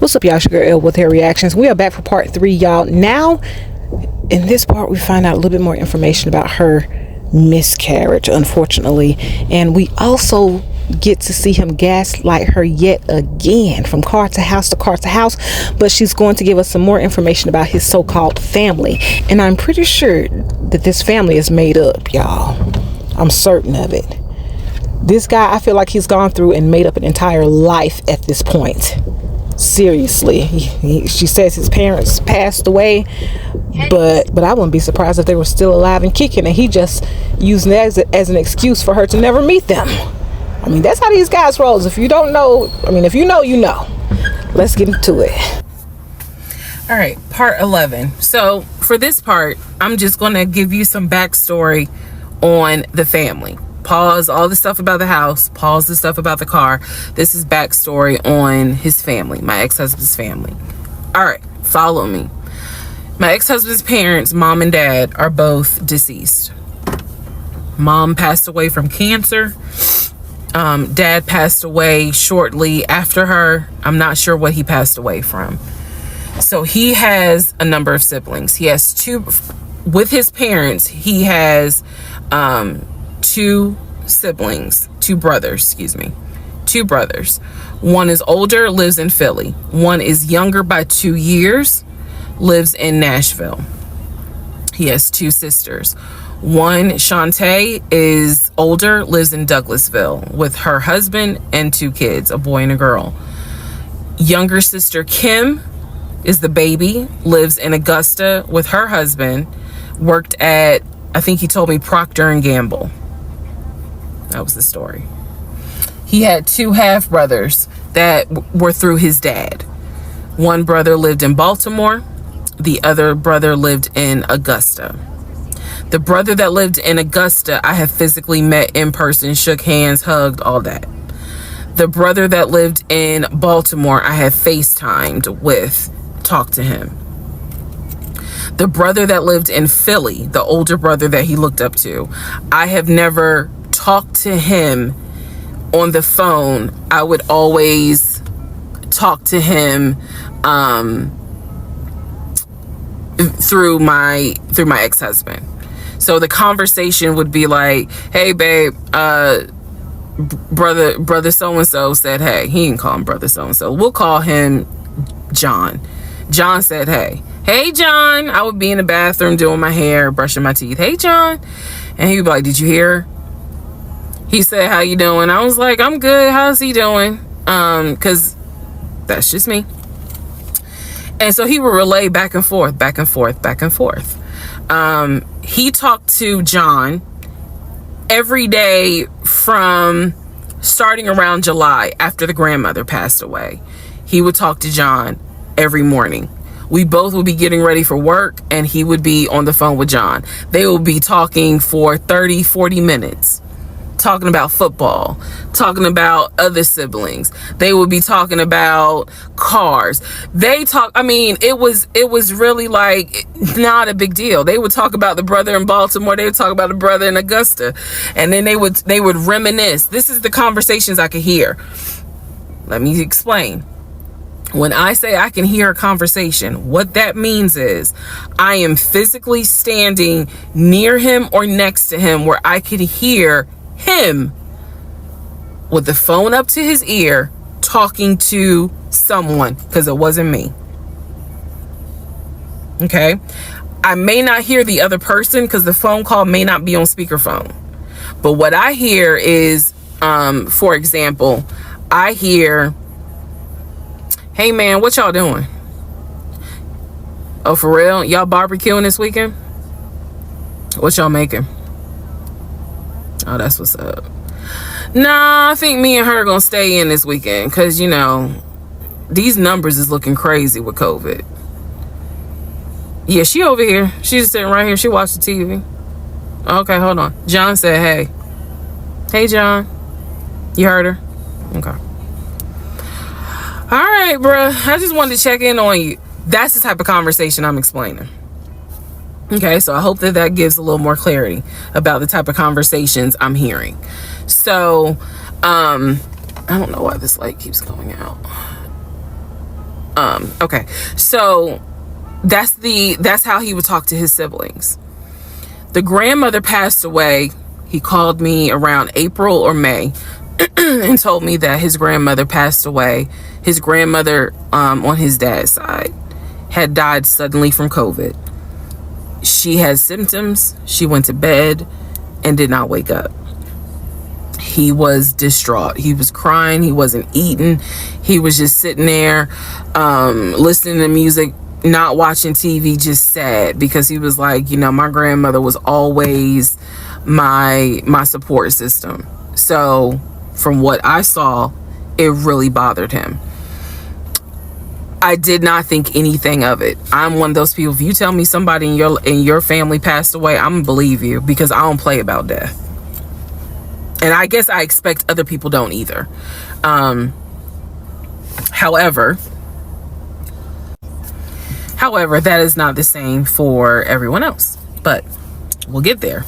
What's up, y'all? It's your girl L with her reactions. We are back for part 3, y'all. Now in this part we find out a little bit more information about her miscarriage, unfortunately, and we also get to see him gaslight her yet again, from car to house to car to house. But she's going to give us some more information about his so-called family, and I'm pretty sure that this family is made up, y'all. I'm certain of it. This guy, I feel like he's gone through and made up an entire life at this point. Seriously. She says his parents passed away, but I wouldn't be surprised if they were still alive and kicking, and he just used it as an excuse for her to never meet them. I mean, that's how these guys roll. If you don't know, I mean, if you know, you know. Let's get into it. All right, part 11. So for this part, I'm just going to give you some backstory on the family. Pause all the stuff about the house, pause the stuff about the car. This is backstory on his family, my ex-husband's family. All right, follow me. My ex-husband's parents, mom and dad, are both deceased. Mom passed away from cancer. Dad passed away shortly after her. I'm not sure what he passed away from. So he has a number of siblings. He has two, with his parents, he has two brothers. One is older, lives in Philly. One is younger by 2 years, lives in Nashville. He has two sisters. One, Shantae, is older, lives in Douglasville with her husband and two kids, a boy and a girl. Younger sister Kim is the baby, lives in Augusta with her husband, worked at, I think he told me, Procter & Gamble. That was the story. He had two half brothers that were through his dad. One brother lived in Baltimore. The other brother lived in Augusta. The brother that lived in Augusta, I have physically met in person, shook hands, hugged, all that. The brother that lived in Baltimore, I have FaceTimed with, talked to him. The brother that lived in Philly, the older brother that he looked up to, I have never talked to him on the phone. I would always talk to him through my ex-husband. So the conversation would be like, hey babe, brother so-and-so said hey. He didn't call him brother so-and-so. We'll call him John. John said hey. Hey John. I would be in the bathroom doing my hair, brushing my teeth. Hey John. And he would be like, did you hear? He said, how you doing? I was like, I'm good. How's he doing? Because that's just me. And so he would relay back and forth. He talked to John every day from starting around July after the grandmother passed away. He would talk to John every morning. We both would be getting ready for work and he would be on the phone with John. They would be talking for 30, 40 minutes. Talking about football, talking about other siblings. They would be talking about cars. It was really like not a big deal. They would talk about the brother in Baltimore. They would talk about the brother in Augusta. And then they would reminisce. This is the conversations I could hear. Let me explain. When I say I can hear a conversation, what that means is I am physically standing near him or next to him where I could hear him with the phone up to his ear talking to someone, because it wasn't me. Okay, I may not hear the other person because the phone call may not be on speakerphone, but what I hear is for example, I hear, hey man, what y'all doing? Oh, for real? Y'all barbecuing this weekend? What y'all making? Oh, that's what's up. Nah, I think me and her are gonna stay in this weekend because, you know, these numbers is looking crazy with COVID. Yeah, she over here. She's just sitting right here. She watched the TV. Okay, hold on. John said, hey. Hey, John. You heard her? Okay. All right, bruh. I just wanted to check in on you. That's the type of conversation I'm explaining. Okay, so I hope that gives a little more clarity about the type of conversations I'm hearing. So, I don't know why this light keeps going out. Okay, so that's how he would talk to his siblings. The grandmother passed away. He called me around April or May and told me that his grandmother passed away. His grandmother, on his dad's side, had died suddenly from COVID. She had symptoms. She went to bed and did not wake up. He was distraught. He was crying. He wasn't eating. He was just sitting there, listening to music, not watching TV, just sad, because he was like, my grandmother was always my support system. So from what I saw, it really bothered him. I did not think anything of it. I'm one of those people, if you tell me somebody in your family passed away, I'm gonna believe you, because I don't play about death. And I guess I expect other people don't either. However, that is not the same for everyone else, but we'll get there.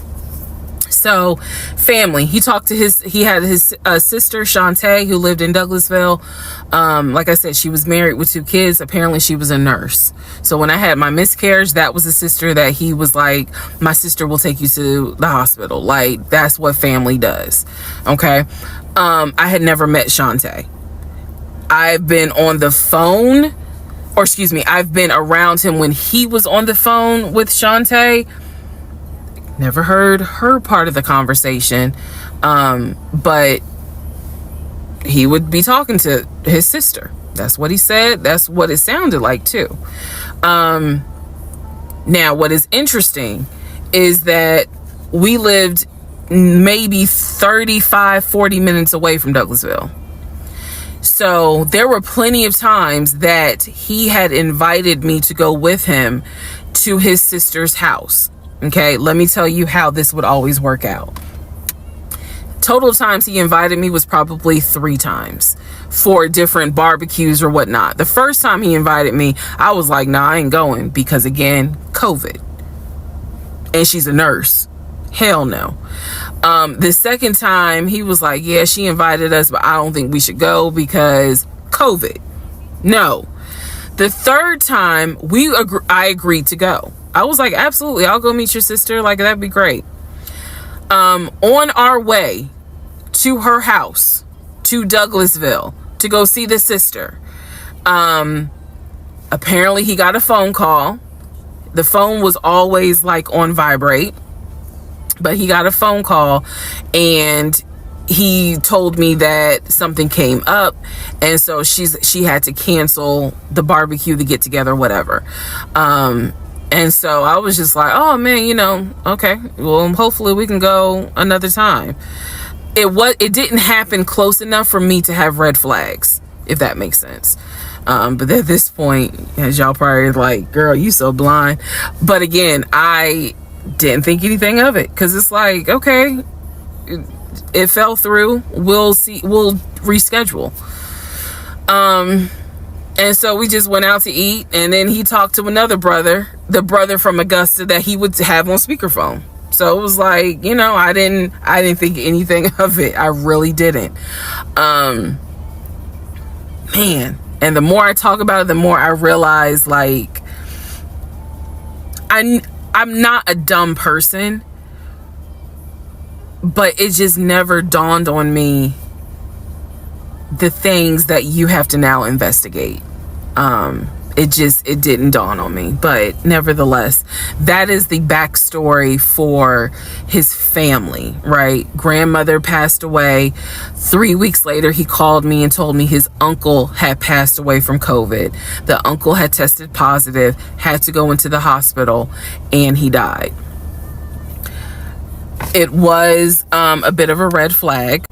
So family, he had his sister Shantae, who lived in Douglasville. Like I said, she was married with 2 kids. Apparently she was a nurse. So when I had my miscarriage, that was the sister that he was like, my sister will take you to the hospital. Like, that's what family does. Okay. I had never met Shantae. I've been on the phone, I've been around him when he was on the phone with Shantae. Never heard her part of the conversation, but he would be talking to his sister. That's what he said. That's what it sounded like too. Now, what is interesting is that we lived maybe 35-40 minutes away from Douglasville. So there were plenty of times that he had invited me to go with him to his sister's house. Okay, let me tell you how this would always work out. Total times he invited me was probably 3 times for different barbecues or whatnot. The first time he invited me, I was like, nah, I ain't going, because again, COVID. And she's a nurse. Hell no. The second time he was like, yeah, she invited us, but I don't think we should go because COVID. No. The third time I agreed to go. I was like, absolutely, I'll go meet your sister. Like, that'd be great. On our way to her house, to Douglasville, to go see the sister, apparently he got a phone call. The phone was always like on vibrate, but he got a phone call and he told me that something came up, and so she had to cancel the barbecue, the get together, whatever. And so I was just like, oh man, okay, well, hopefully we can go another time. It didn't happen close enough for me to have red flags, if that makes sense. But at this point, as y'all probably like, girl, you so blind. But again, I didn't think anything of it, because it's like, okay, it fell through. We'll see. We'll reschedule. And so we just went out to eat, and then he talked to another brother, the brother from Augusta that he would have on speakerphone. So it was like, I didn't think anything of it. I really didn't. Man, and the more I talk about it, the more I realize, like, I'm not a dumb person, but it just never dawned on me the things that you have to now investigate. It didn't dawn on me. But nevertheless, that is the backstory for his family, right? Grandmother passed away. 3 weeks later, he called me and told me his uncle had passed away from COVID. The uncle had tested positive, had to go into the hospital, and he died. It was a bit of a red flag.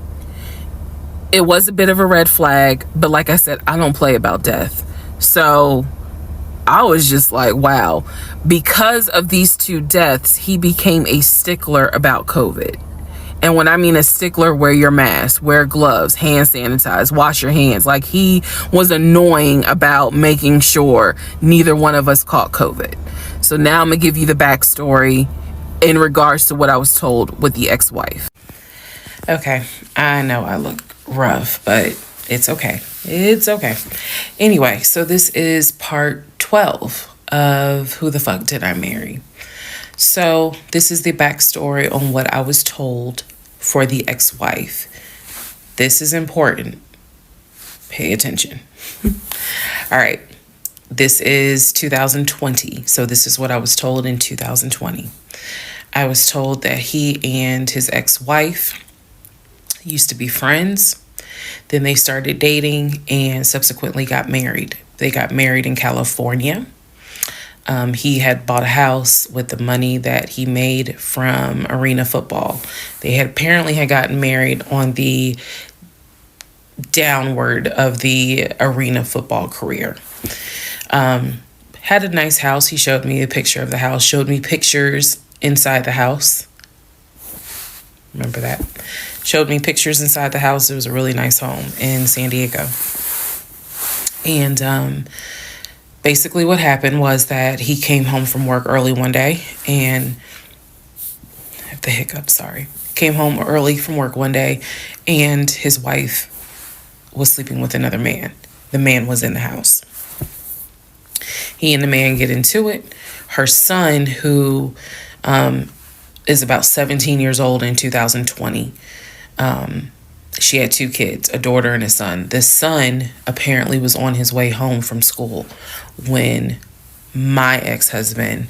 It was a bit of a red flag, but like I said, I don't play about death. So I was just like, wow. Because of these 2 deaths, he became a stickler about COVID. And when I mean a stickler, wear your mask, wear gloves, hand sanitize, wash your hands. Like, he was annoying about making sure neither one of us caught COVID. So now I'm going to give you the backstory in regards to what I was told with the ex-wife. Okay, I know I look rough, but It's okay. It's okay. Anyway, so this is part 12 of Who the Fuck Did I Marry? So this is the backstory on what I was told for the ex-wife. This is important. Pay attention. All right. This is 2020. So this is what I was told in 2020. I was told that he and his ex-wife used to be friends. Then they started dating and subsequently got married. They got married in California. He had bought a house with the money that he made from arena football. They had apparently had gotten married on the downward of the arena football career. Had a nice house. He showed me a picture of the house, showed me pictures inside the house. Remember that? Showed me pictures inside the house. It was a really nice home in San Diego. And basically what happened was that he came home from work early one day and I have the hiccup, sorry. Came home early from work one day and his wife was sleeping with another man. The man was in the house. He and the man get into it. Her son, who is about 17 years old in 2020, she had 2 kids, a daughter and a son. The son apparently was on his way home from school when my ex-husband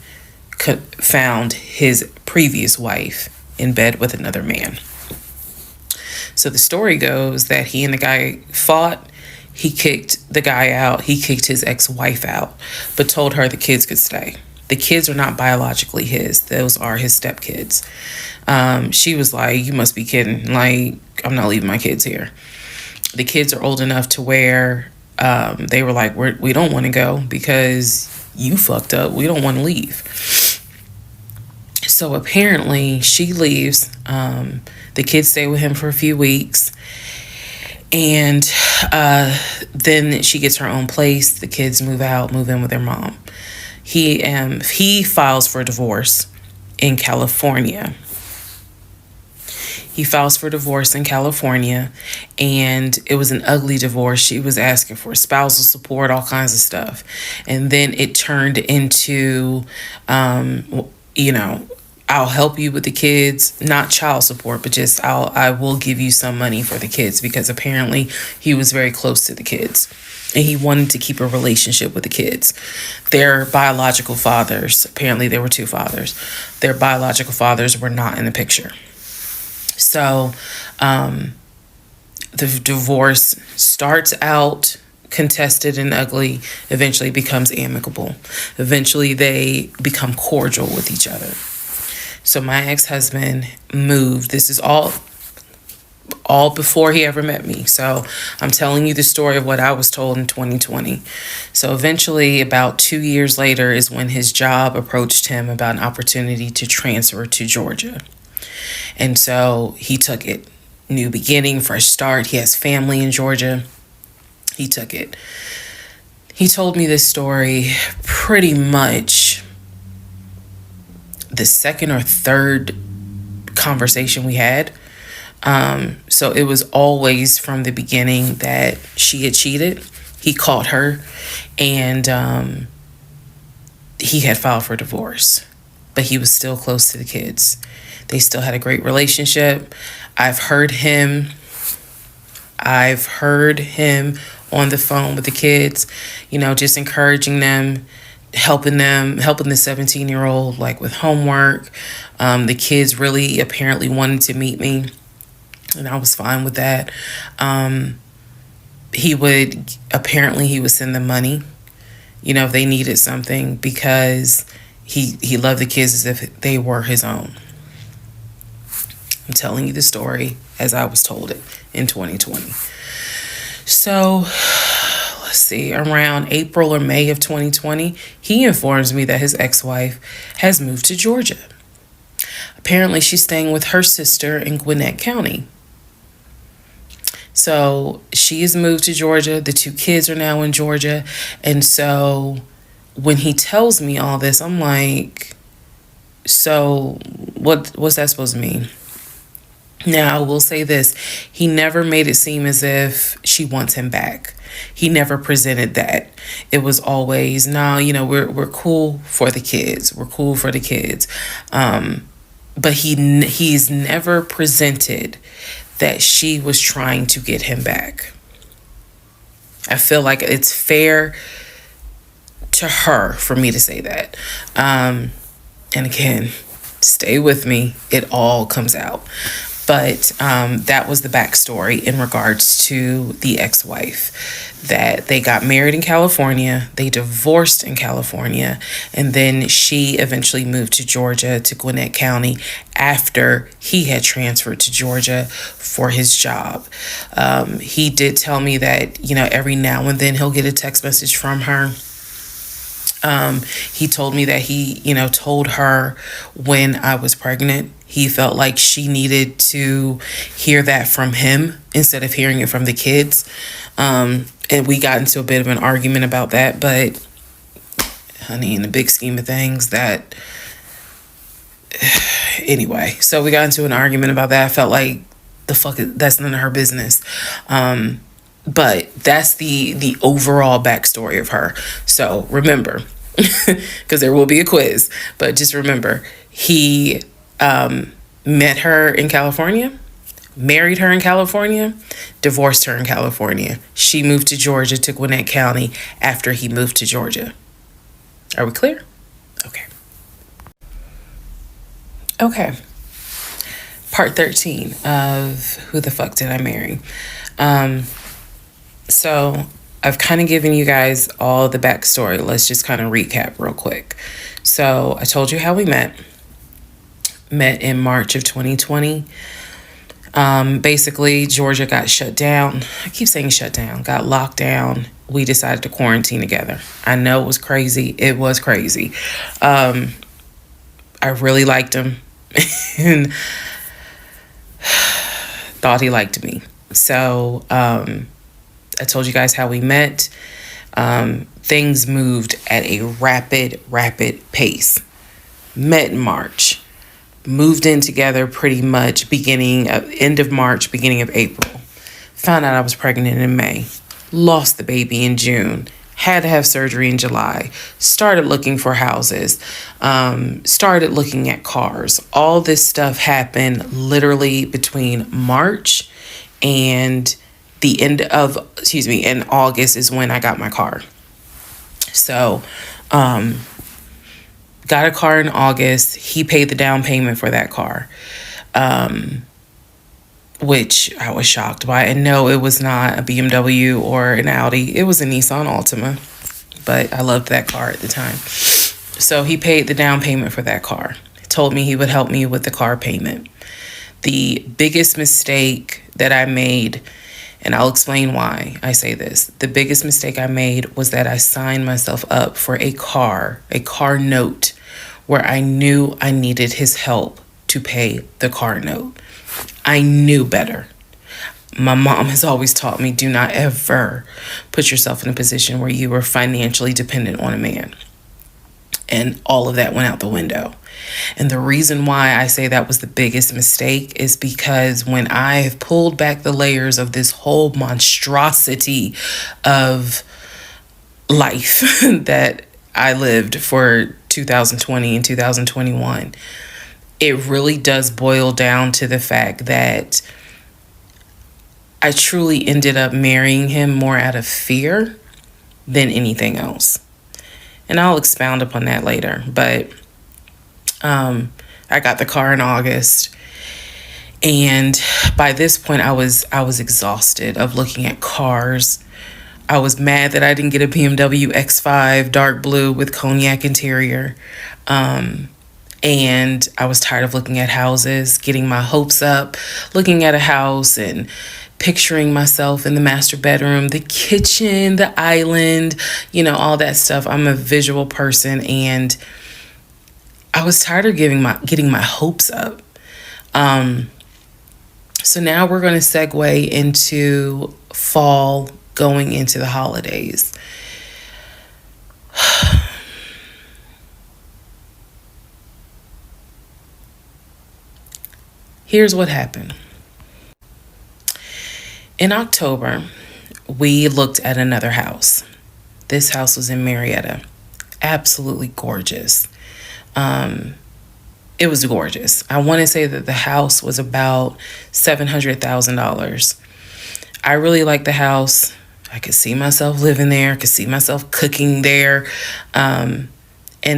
found his previous wife in bed with another man. So the story goes that he and the guy fought. He kicked the guy out. He kicked his ex-wife out, but told her the kids could stay. The kids are not biologically his. Those are his stepkids. She was like, you must be kidding. Like, I'm not leaving my kids here. The kids are old enough to where they were like, we don't want to go because you fucked up. We don't want to leave. So apparently she leaves. The kids stay with him for a few weeks. And then she gets her own place. The kids move in with their mom. He files for divorce in California. He files for divorce in California, and it was an ugly divorce. She was asking for spousal support, all kinds of stuff. And then it turned into, I'll help you with the kids, not child support, but just I will give you some money for the kids, because apparently he was very close to the kids and he wanted to keep a relationship with the kids. Their biological fathers, apparently there were 2 fathers, their biological fathers were not in the picture. So the divorce starts out contested and ugly, eventually becomes amicable. Eventually they become cordial with each other. So my ex-husband moved. This is all before he ever met me. So I'm telling you the story of what I was told in 2020. So eventually, about 2 years later, is when his job approached him about an opportunity to transfer to Georgia. And so he took it. New beginning, fresh start. He has family in Georgia. He took it. He told me this story pretty much the second or third conversation we had. So it was always from the beginning that she had cheated. He caught her, and he had filed for divorce, but he was still close to the kids. They still had a great relationship. I've heard him on the phone with the kids, just encouraging them, helping the 17-year-old like with homework. The kids really apparently wanted to meet me, and I was fine with that. He would send them money, if they needed something, because he loved the kids as if they were his own. I'm telling you the story as I was told it in 2020. So let's see, around April or May of 2020, he informs me that his ex-wife has moved to Georgia. Apparently, she's staying with her sister in Gwinnett County. So she has moved to Georgia. The 2 kids are now in Georgia. And so when he tells me all this, I'm like, so what's that supposed to mean? Now, I will say this. He never made it seem as if she wants him back. He never presented that. It was always, no, we're cool for the kids. We're cool for the kids. But he's never presented that she was trying to get him back. I feel like it's fair to her for me to say that. And again, stay with me. It all comes out. But that was the backstory in regards to the ex-wife, that they got married in California, they divorced in California, and then she eventually moved to Georgia, to Gwinnett County, after he had transferred to Georgia for his job. He did tell me that, every now and then he'll get a text message from her. He told me that he, told her when I was pregnant, he felt like she needed to hear that from him instead of hearing it from the kids. And we got into a bit of an argument about that. But, honey, in the big scheme of things, that... Anyway, so we got into an argument about that. I felt like that's none of her business. But that's the overall backstory of her. So remember, because there will be a quiz, but just remember, he met her in California, married her in California, divorced her in California. She moved to Georgia, to Gwinnett County, after he moved to Georgia. Are we clear? Okay. Part 13 of Who the Fuck Did I Marry? So I've kind of given you guys all the backstory. Let's just kind of recap real quick. So I told you how we met in March of 2020. Basically, Georgia got shut down. I keep saying shut down, got locked down. We decided to quarantine together. I know it was crazy. It was crazy. I really liked him and thought he liked me. So I told you guys how we met. Things moved at a rapid pace. Met in March. Moved in together pretty much end of March, beginning of April. Found out I was pregnant in May. Lost the baby in June. Had to have surgery in July. Started looking for houses. Started looking at cars. All this stuff happened literally between March and in August is when I got my car. So, got a car in August. He paid the down payment for that car, which I was shocked by. And no, it was not a BMW or an Audi. It was a Nissan Altima, but I loved that car at the time. So he paid the down payment for that car. He told me he would help me with the car payment. The biggest mistake that I made, and I'll explain why I say this. The biggest mistake I made was that I signed myself up for a car note, where I knew I needed his help to pay the car note. I knew better. My mom has always taught me, do not ever put yourself in a position where you are financially dependent on a man. And all of that went out the window. And the reason why I say that was the biggest mistake is because when I have pulled back the layers of this whole monstrosity of life that I lived for 2020 and 2021, it really does boil down to the fact that I truly ended up marrying him more out of fear than anything else. And I'll expound upon that later. But I got the car in August. And by this point, I was exhausted of looking at cars. I was mad that I didn't get a BMW X5 dark blue with cognac interior. And I was tired of looking at houses, getting my hopes up, looking at a house and picturing myself in the master bedroom, the kitchen, the island, all that stuff. I'm a visual person, and I was tired of getting my hopes up. So now we're going to segue into fall, going into the holidays. Here's what happened. In October, we looked at another house. This house was in Marietta. Absolutely gorgeous. It was gorgeous. I want to say that the house was about $700,000. I really liked the house. I could see myself living there. I could see myself cooking there. And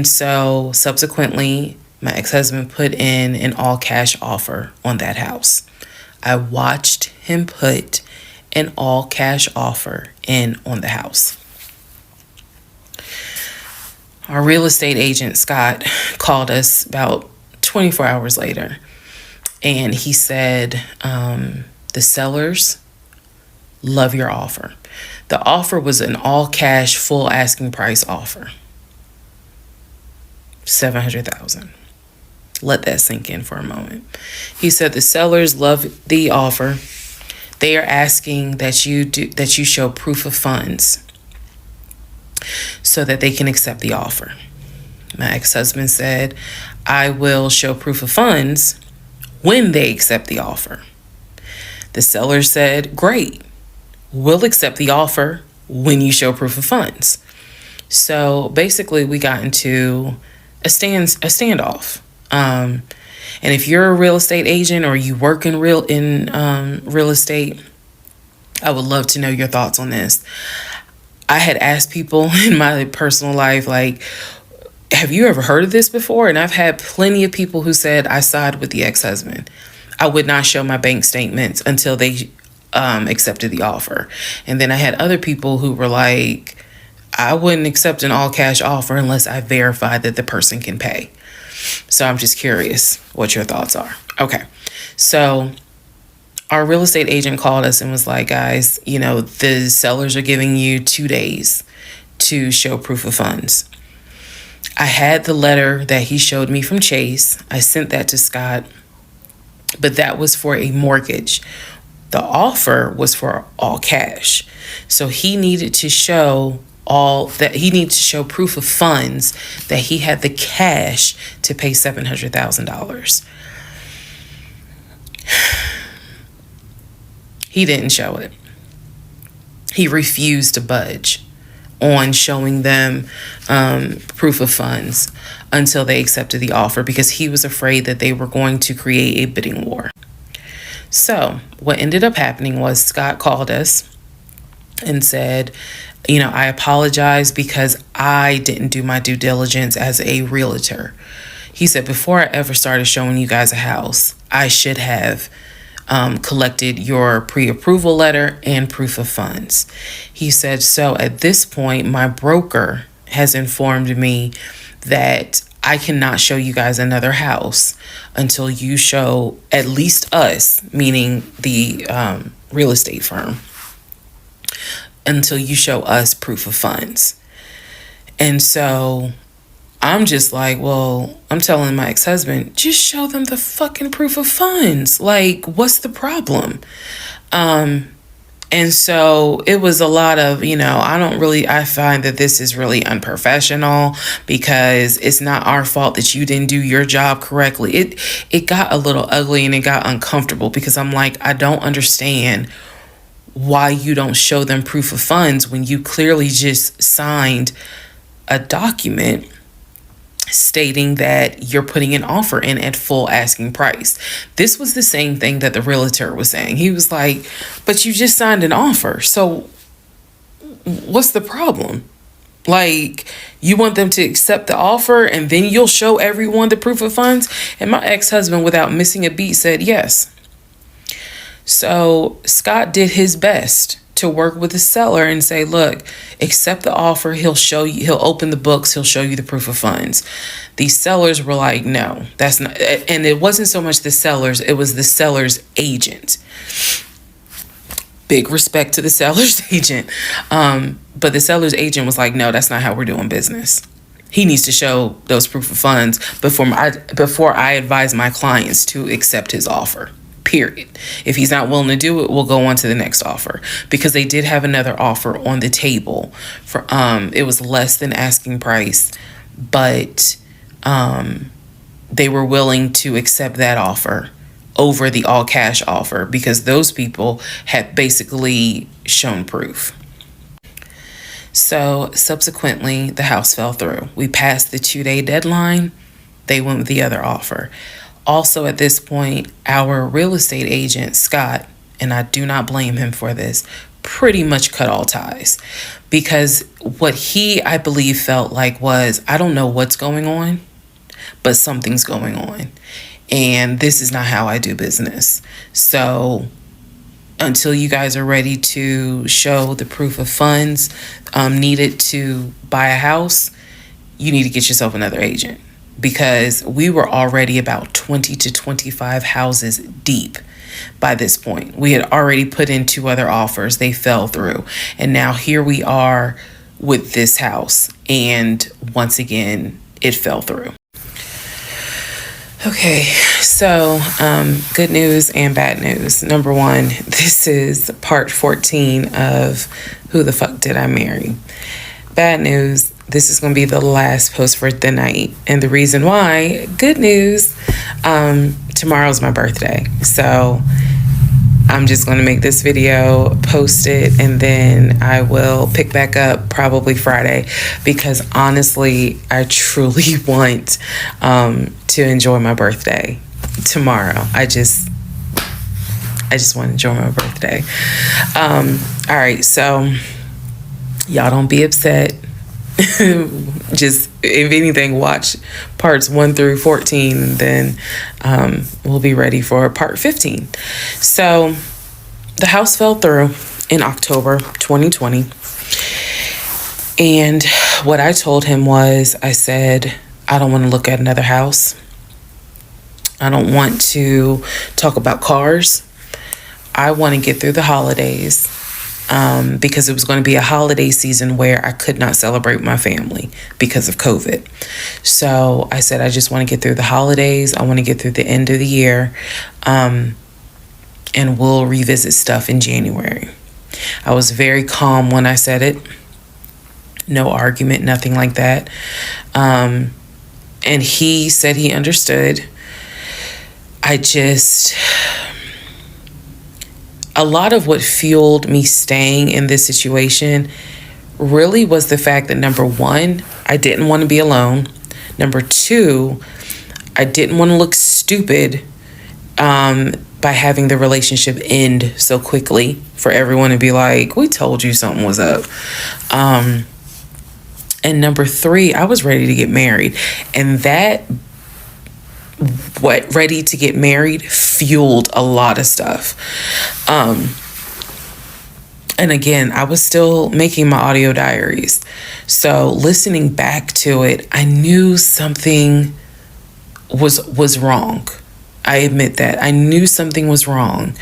so subsequently, my ex-husband put in an all-cash offer on that house. I watched him put an all-cash offer in on the house. Our real estate agent, Scott, called us about 24 hours later. And he said, the sellers love your offer. The offer was an all-cash, full asking price offer. $700,000. Let that sink in for a moment. He said the sellers love the offer. They are asking that you show proof of funds so that they can accept the offer. My ex-husband said, I will show proof of funds when they accept the offer. The seller said, great, we'll accept the offer when you show proof of funds. So basically we got into a standoff. And if you're a real estate agent or you work in real estate, I would love to know your thoughts on this. I had asked people in my personal life, like, have you ever heard of this before? And I've had plenty of people who said, I side with the ex-husband. I would not show my bank statements until they accepted the offer. And then I had other people who were like, I wouldn't accept an all-cash offer unless I verified that the person can pay. So I'm just curious what your thoughts are. Okay. So our real estate agent called us and was like, guys, the sellers are giving you 2 days to show proof of funds. I had the letter that he showed me from Chase. I sent that to Scott, but that was for a mortgage. The offer was for all cash. So he needed to show proof of funds that he had the cash to pay $700,000. He didn't show it. He refused to budge on showing them proof of funds until they accepted the offer because he was afraid that they were going to create a bidding war. So what ended up happening was Scott called us and said, I apologize because I didn't do my due diligence as a realtor. He said, before I ever started showing you guys a house, I should have collected your pre-approval letter and proof of funds. He said, so at this point, my broker has informed me that I cannot show you guys another house until you show at least us, meaning the real estate firm, until you show us proof of funds. And so I'm just like, well, I'm telling my ex-husband, just show them the fucking proof of funds. Like, what's the problem? And so it was a lot of, I find that this is really unprofessional because it's not our fault that you didn't do your job correctly. It got a little ugly and it got uncomfortable because I'm like, I don't understand why you don't show them proof of funds when you clearly just signed a document stating that you're putting an offer in at full asking price. This was the same thing that the realtor was saying. He was like, but you just signed an offer. So what's the problem? Like, you want them to accept the offer and then you'll show everyone the proof of funds? And my ex-husband, without missing a beat, said yes. So Scott did his best to work with the seller and say, look, accept the offer. He'll show you, he'll open the books. He'll show you the proof of funds. These sellers were like, no, that's not. And it wasn't so much the sellers. It was the seller's agent. Big respect to the seller's agent. But the seller's agent was like, no, that's not how we're doing business. He needs to show those proof of funds before I advise my clients to accept his offer. Period. If he's not willing to do it, we'll go on to the next offer, because they did have another offer on the table for it was less than asking price, but they were willing to accept that offer over the all cash offer because those people had basically shown proof. So subsequently, the house fell through. We passed the 2-day deadline. They went with the other offer. Also, at this point, our real estate agent, Scott, and I do not blame him for this, pretty much cut all ties. Because what he, I believe, felt like was, I don't know what's going on, but something's going on. And this is not how I do business. So until you guys are ready to show the proof of funds needed to buy a house, you need to get yourself another agent, because we were already about 20 to 25 houses deep by this point. We had already put in 2 other offers. They fell through. And now here we are with this house. And once again, it fell through. Okay, so good news and bad news. Number one, this is part 14 of Who the Fuck Did I Marry? Bad news, this is going to be the last post for the night. And the reason why, good news, tomorrow's my birthday. So I'm just going to make this video, post it, and then I will pick back up probably Friday, because honestly, I truly want to enjoy my birthday tomorrow. I just want to enjoy my birthday. All right, so y'all don't be upset. Just, if anything, watch parts 1 through 14, and then we'll be ready for part 15. So the house fell through in October 2020. And what I told him was, I said, I don't want to look at another house. I don't want to talk about cars. I want to get through the holidays. Because it was going to be a holiday season where I could not celebrate my family because of COVID. So I said, I just want to get through the holidays. I want to get through the end of the year. And we'll revisit stuff in January. I was very calm when I said it. No argument, nothing like that. And he said he understood. A lot of what fueled me staying in this situation really was the fact that, number one, I didn't want to be alone. Number two, I didn't want to look stupid by having the relationship end so quickly for everyone to be like, we told you something was up. And number three, I was ready to get married. And that ready to get married fueled a lot of stuff. And again, I was still making my audio diaries. So listening back to it, I knew something was wrong. I admit that. I knew something was wrong.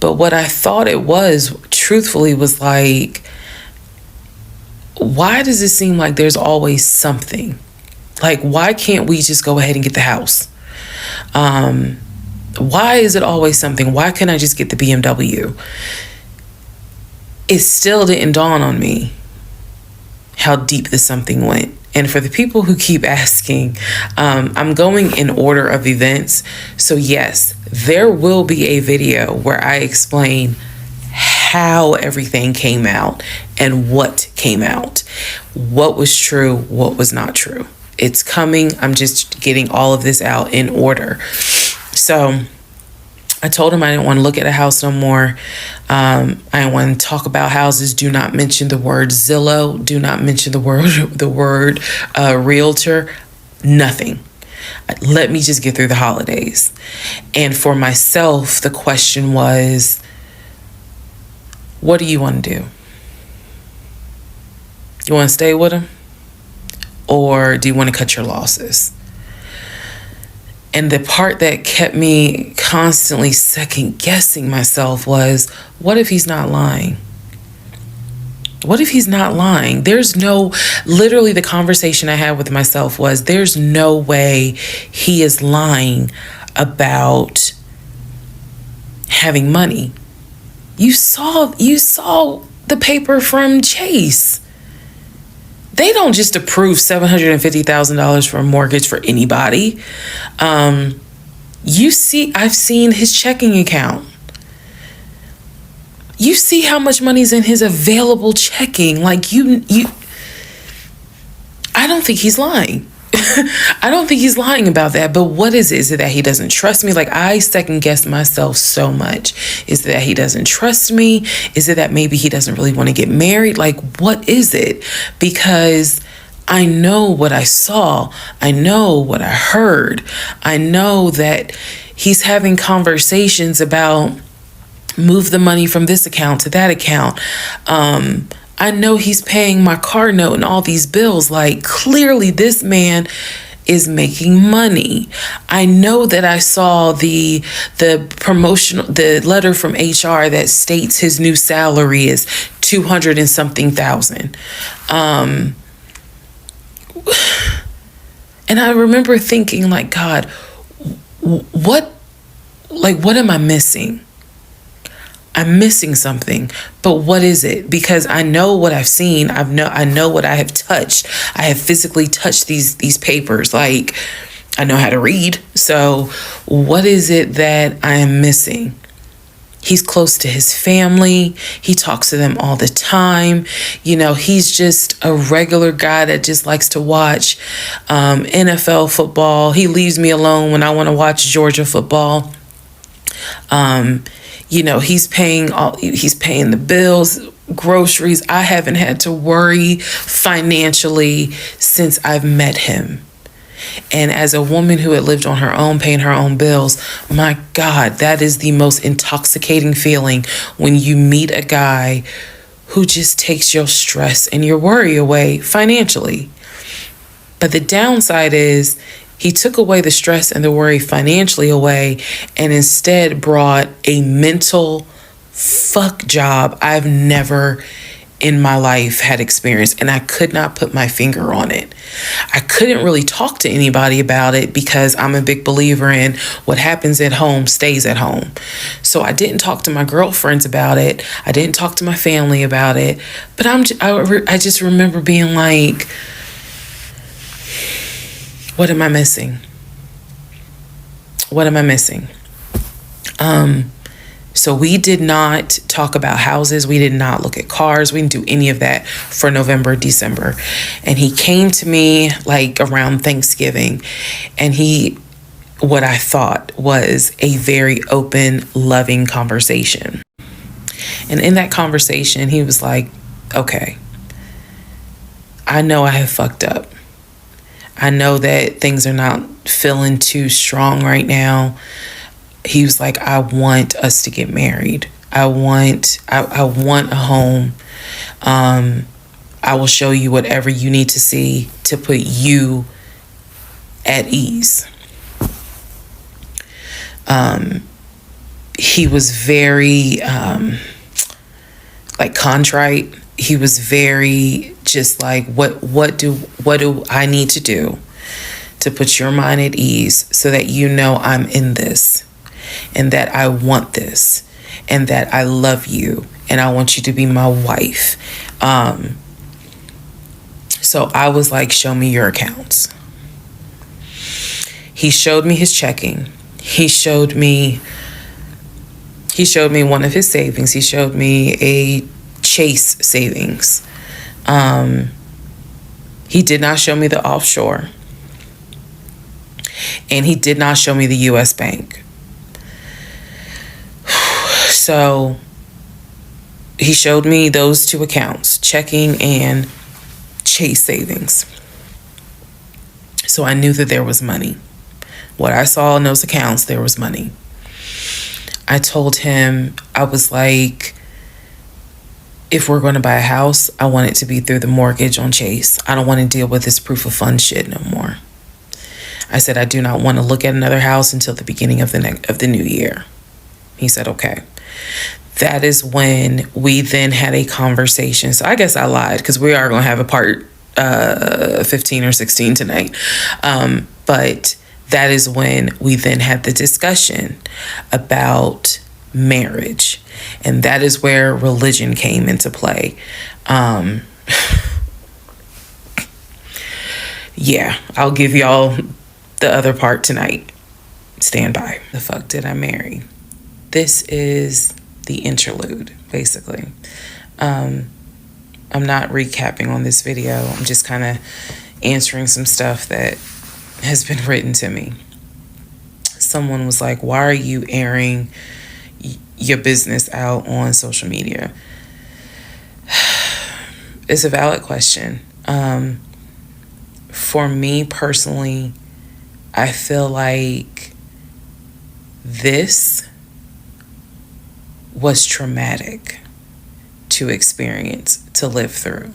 But what I thought it was, truthfully, was like, why does it seem like there's always something? Like, why can't we just go ahead and get the house? Why is it always something? Why can't I just get the BMW? It still didn't dawn on me how deep the something went. And for the people who keep asking, I'm going in order of events. So yes, there will be a video where I explain how everything came out and what came out, what was true, what was not true. It's coming. I'm just getting all of this out in order. So I told him I didn't want to look at a house no more. I didn't want to talk about houses. Do not mention the word Zillow. Do not mention the word realtor. Nothing. Let me just get through the holidays. And for myself, the question was, what do you want to do? You want to stay with him? Or do you want to cut your losses? And the part that kept me constantly second guessing myself was, what if he's not lying? What if he's not lying? Literally the conversation I had with myself was, there's no way he is lying about having money. You saw the paper from Chase. They don't just approve $750,000 for a mortgage for anybody. I've seen his checking account. You see how much money's in his available checking. Like, I don't think he's lying. I don't think he's lying about that. But what is it? Is it that he doesn't trust me? Like, I second guess myself so much. Is it that he doesn't trust me? Is it that maybe he doesn't really want to get married? Like, what is it? Because I know what I saw. I know what I heard. I know that he's having conversations about move the money from this account to that account. I know he's paying my car note and all these bills. Like, clearly this man is making money. I know that I saw the letter from HR that states his new salary is 200 and something thousand. And I remember thinking, like, God, what am I missing? I'm missing something, but what is it? Because I know what I've seen. I know what I have touched. I have physically touched these papers. Like, I know how to read. So what is it that I am missing? He's close to his family. He talks to them all the time. You know, he's just a regular guy that just likes to watch NFL football. He leaves me alone when I want to watch Georgia football. You know, he's paying the bills, groceries. I haven't had to worry financially since I've met him. And as a woman who had lived on her own, paying her own bills, my God, that is the most intoxicating feeling when you meet a guy who just takes your stress and your worry away financially. But the downside is, he took away the stress and the worry financially away and instead brought a mental fuck job I've never in my life had experienced. And I could not put my finger on it. I couldn't really talk to anybody about it because I'm a big believer in what happens at home stays at home. So I didn't talk to my girlfriends about it. I didn't talk to my family about it. But I just remember being like, what am I missing? What am I missing? So we did not talk about houses. We did not look at cars. We didn't do any of that for November, December. And he came to me like around Thanksgiving, and what I thought was a very open, loving conversation. And in that conversation, he was like, okay, I know I have fucked up. I know that things are not feeling too strong right now. He was like, I want us to get married. I want a home. I will show you whatever you need to see to put you at ease. He was very like contrite. He was very just like, what do I need to do to put your mind at ease so that you know I'm in this and that I want this and that I love you and I want you to be my wife. So I was like, show me your accounts. He showed me his checking. He showed me one of his savings. He showed me a Chase savings. He did not show me the offshore. And he did not show me the U.S. bank. So he showed me those two accounts, checking and Chase savings. So I knew that there was money. What I saw in those accounts, there was money. I told him, I was like, if we're going to buy a house, I want it to be through the mortgage on Chase. I don't want to deal with this proof of funds shit no more. I said, I do not want to look at another house until the beginning of the new year. He said, okay. That is when we then had a conversation. So I guess I lied because we are going to have a part 15 or 16 tonight. But that is when we then had the discussion about marriage. And that is where religion came into play. Yeah, I'll give y'all the other part tonight. stand by. The fuck did I marry? This is the interlude, basically. I'm not recapping on this video. I'm just kind of answering some stuff that has been written to me. Someone was like, why are you airing your business out on social media? It's a valid question. For me personally, I feel like this was traumatic to experience, to live through.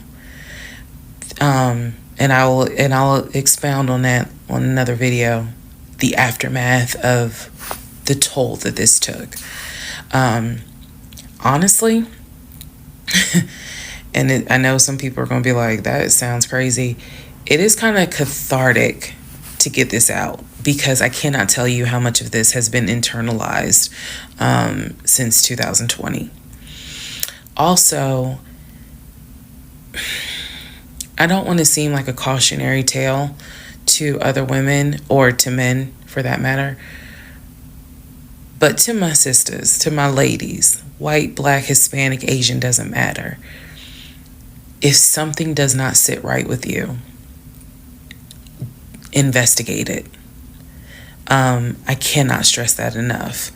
And I'll expound on that on another video, the aftermath of the toll that this took. Honestly, and I know some people are going to be like, that sounds crazy. It is kind of cathartic to get this out, because I cannot tell you how much of this has been internalized since 2020. Also, I don't want to seem like a cautionary tale to other women, or to men for that matter, but to my sisters, to my ladies, white, black, Hispanic, Asian, doesn't matter. If something does not sit right with you, investigate it. I cannot stress that enough.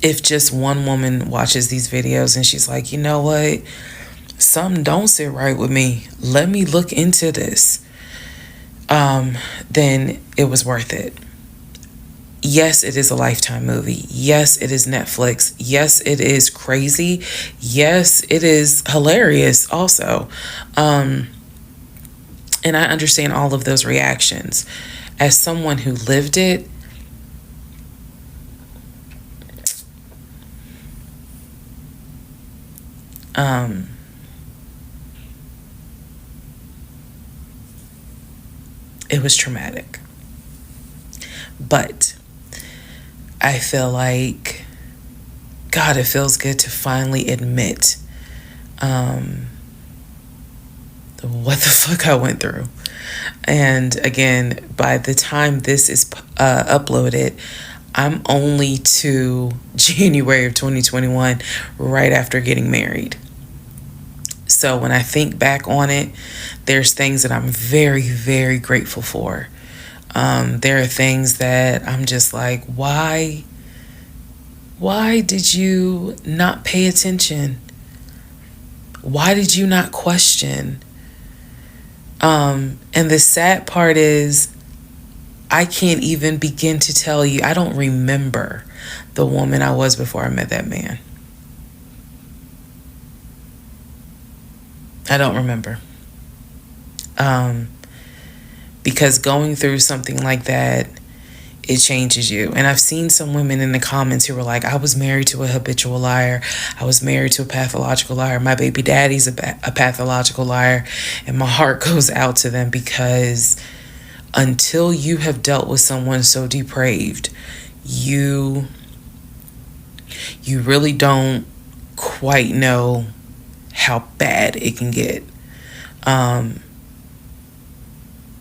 If just one woman watches these videos and she's like, you know what, something don't sit right with me, let me look into this, then it was worth it. Yes, it is a Lifetime movie. Yes, it is Netflix. Yes, it is crazy. Yes, it is hilarious also. And I understand all of those reactions. As someone who lived it, it was traumatic. But I feel like, God, it feels good to finally admit what the fuck I went through. And again, by the time this is uploaded, I'm only to January of 2021, right after getting married. So when I think back on it, there's things that I'm very, very grateful for. There are things that I'm just like, why did you not pay attention? Why did you not question? And the sad part is, I can't even begin to tell you. I don't remember the woman I was before I met that man. I don't remember. Because going through something like that, it changes you. And I've seen some women in the comments who were like, I was married to a habitual liar. I was married to a pathological liar. My baby daddy's a pathological liar. And my heart goes out to them, because until you have dealt with someone so depraved, you really don't quite know how bad it can get.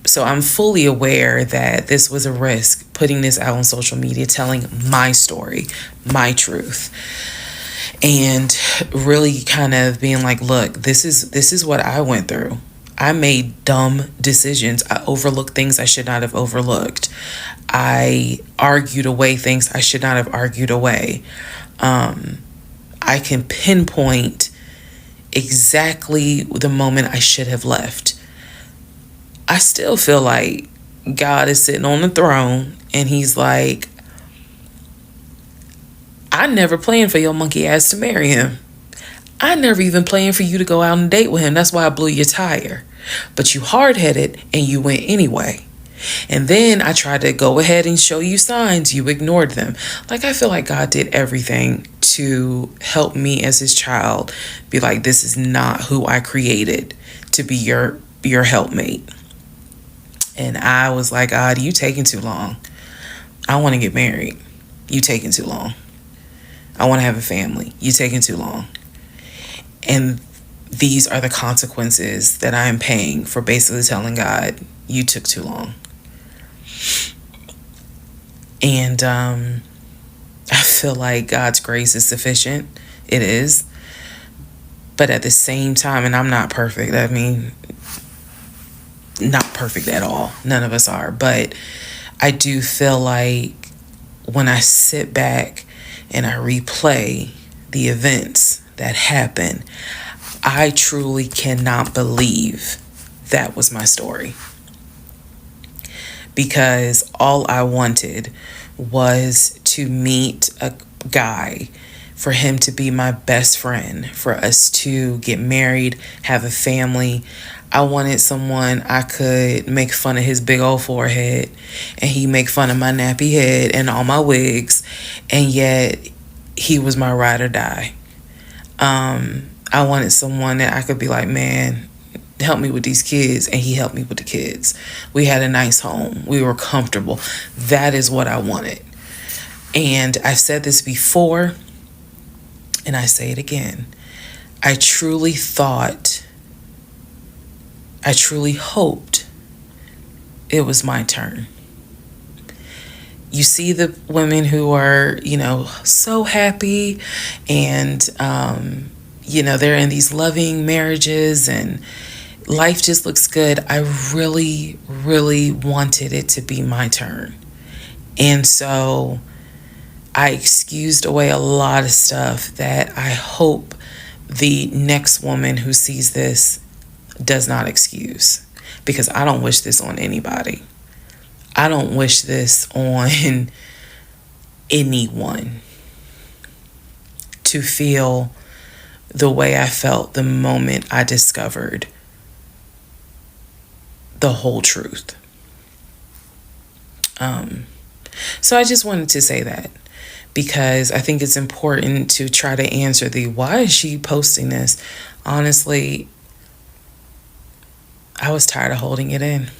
So I'm fully aware that this was a risk, putting this out on social media, telling my story, my truth, and really kind of being like, look, this is what I went through. I made dumb decisions. I overlooked things I should not have overlooked. I argued away things I should not have argued away. I can pinpoint exactly the moment I should have left. I still feel like God is sitting on the throne and he's like, I never planned for your monkey ass to marry him. I never even planned for you to go out and date with him. That's why I blew your tire. But you hard-headed and you went anyway. And then I tried to go ahead and show you signs. You ignored them. Like, I feel like God did everything to help me as his child be like, this is not who I created to be your helpmate. And I was like, God, you taking too long. I want to get married. You taking too long. I want to have a family. You taking too long. And these are the consequences that I am paying for basically telling God, you took too long. And I feel like God's grace is sufficient. It is. But at the same time, and I'm not perfect. I mean, not perfect at all. None of us are. But I do feel like when I sit back and I replay the events that happened, I truly cannot believe that was my story. Because all I wanted was to meet a guy, for him to be my best friend, for us to get married, have a family. I wanted someone I could make fun of his big old forehead, and he make fun of my nappy head and all my wigs, and yet he was my ride or die. I wanted someone that I could be like, man, help me with these kids, and he helped me with the kids. We had a nice home. We were comfortable. That is what I wanted. And I've said this before, and I say it again. I truly hoped it was my turn. You see the women who are, so happy, and, they're in these loving marriages and life just looks good. I really, really wanted it to be my turn. And so I excused away a lot of stuff that I hope the next woman who sees this does not excuse, because I don't wish this on anybody. I don't wish this on anyone, to feel the way I felt the moment I discovered the whole truth. So I just wanted to say that, because I think it's important to try to answer why is she posting this? Honestly, I was tired of holding it in.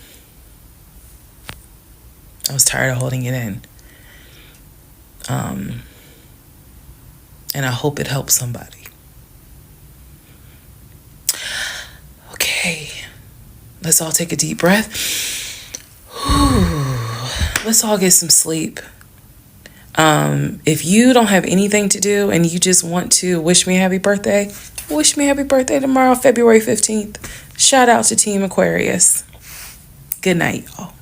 And I hope it helps somebody. Okay, let's all take a deep breath. Let's all get some sleep. If you don't have anything to do and you just want to wish me a happy birthday, wish me a happy birthday tomorrow, February 15th. Shout out to Team Aquarius. Good night, y'all.